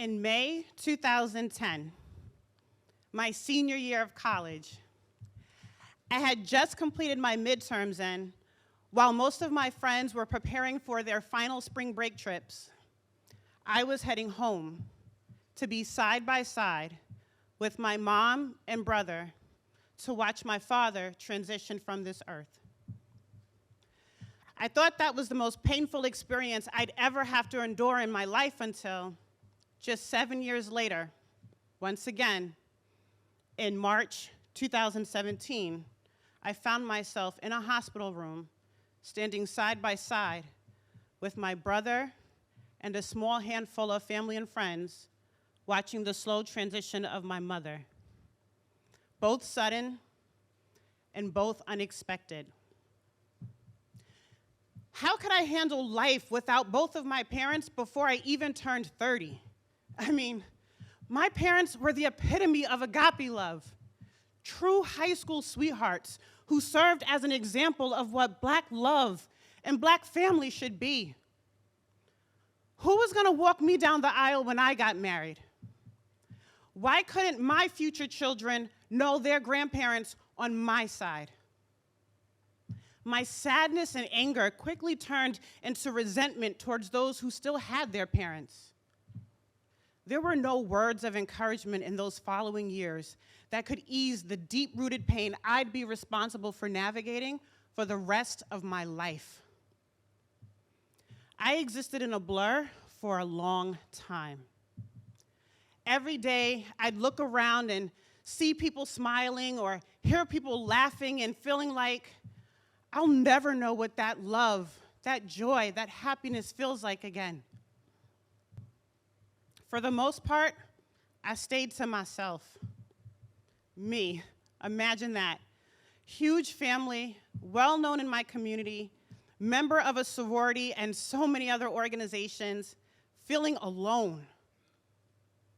In May 2010, my senior year of college, I had just completed my midterms, and while most of my friends were preparing for their final spring break trips, I was heading home to be side by side with my mom and brother to watch my father transition from this earth. I thought that was the most painful experience I'd ever have to endure in my life until just 7 years later, once again, in March 2017, I found myself in a hospital room, standing side by side with my brother and a small handful of family and friends, watching the slow transition of my mother. Both sudden and both unexpected. How could I handle life without both of my parents before I even turned 30? I mean, my parents were the epitome of agape love, true high school sweethearts who served as an example of what Black love and Black family should be. Who was gonna walk me down the aisle when I got married? Why couldn't my future children know their grandparents on my side? My sadness and anger quickly turned into resentment towards those who still had their parents. There were no words of encouragement in those following years that could ease the deep-rooted pain I'd be responsible for navigating for the rest of my life. I existed in a blur for a long time. Every day, I'd look around and see people smiling or hear people laughing and feeling like I'll never know what that love, that joy, that happiness feels like again. For the most part, I stayed to myself. Me, imagine that. Huge family, well known in my community, member of a sorority and so many other organizations, feeling alone.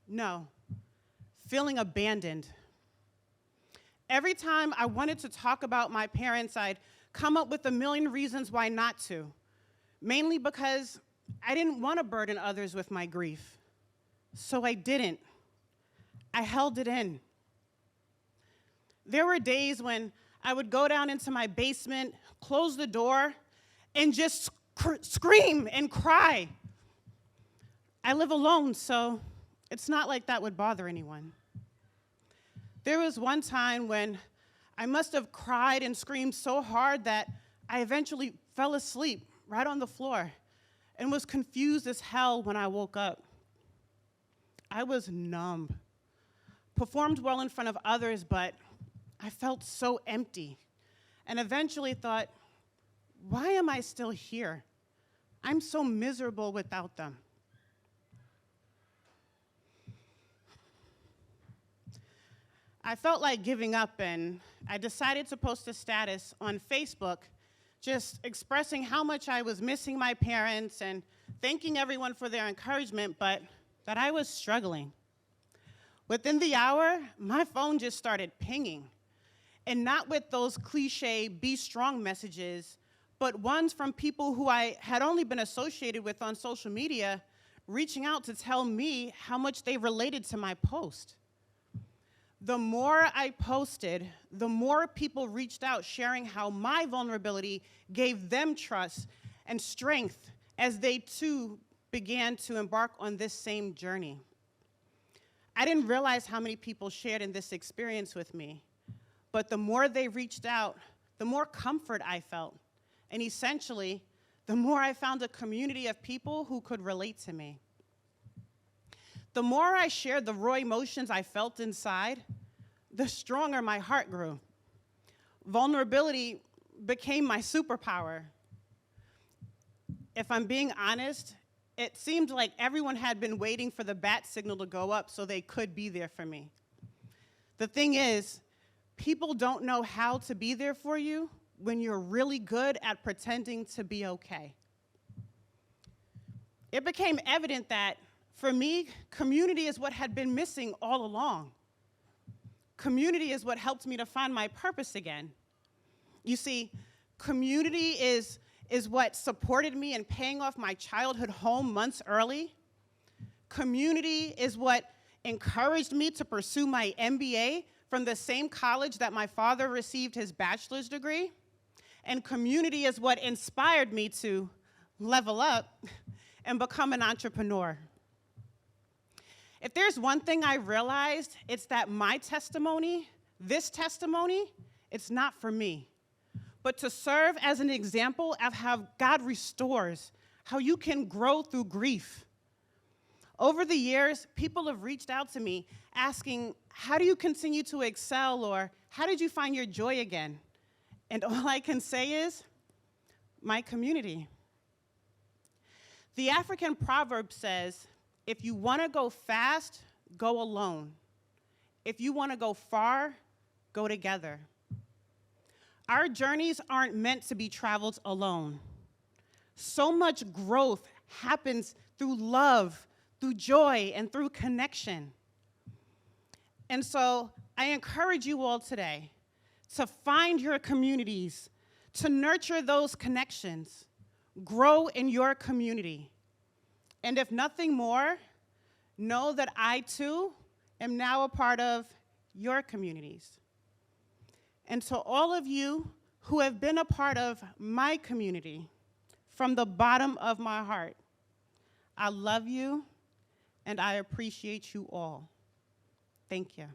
No, feeling abandoned. Every time I wanted to talk about my parents, I'd come up with a million reasons why not to, mainly because I didn't want to burden others with my grief. So I didn't. I held it in. There were days when I would go down into my basement, close the door, and just scream and cry. I live alone, so it's not like that would bother anyone. There was one time when I must have cried and screamed so hard that I eventually fell asleep right on the floor and was confused as hell when I woke up. I was numb, performed well in front of others, but I felt so empty, and eventually thought, why am I still here? I'm so miserable without them. I felt like giving up, and I decided to post a status on Facebook just expressing how much I was missing my parents and thanking everyone for their encouragement, but that I was struggling. Within the hour, my phone just started pinging, and not with those cliche be strong messages, but ones from people who I had only been associated with on social media, reaching out to tell me how much they related to my post. The more I posted, the more people reached out sharing how my vulnerability gave them trust and strength as they too began to embark on this same journey. I didn't realize how many people shared in this experience with me, but the more they reached out, the more comfort I felt, and essentially, the more I found a community of people who could relate to me. The more I shared the raw emotions I felt inside, the stronger my heart grew. Vulnerability became my superpower. If I'm being honest, it seemed like everyone had been waiting for the bat signal to go up so they could be there for me. The thing is, people don't know how to be there for you when you're really good at pretending to be okay. It became evident that, for me, community is what had been missing all along. Community is what helped me to find my purpose again. You see, community is what supported me in paying off my childhood home months early. Community is what encouraged me to pursue my MBA from the same college that my father received his bachelor's degree. And community is what inspired me to level up and become an entrepreneur. If there's one thing I realized, it's that my testimony, this testimony, it's not for me, but to serve as an example of how God restores, how you can grow through grief. Over the years, people have reached out to me asking, how do you continue to excel, or how did you find your joy again? And all I can say is, my community. The African proverb says, if you want to go fast, go alone. If you want to go far, go together. Our journeys aren't meant to be traveled alone. So much growth happens through love, through joy, and through connection. And so I encourage you all today to find your communities, to nurture those connections, grow in your community. And if nothing more, know that I too am now a part of your communities. And to all of you who have been a part of my community, from the bottom of my heart, I love you and I appreciate you all. Thank you.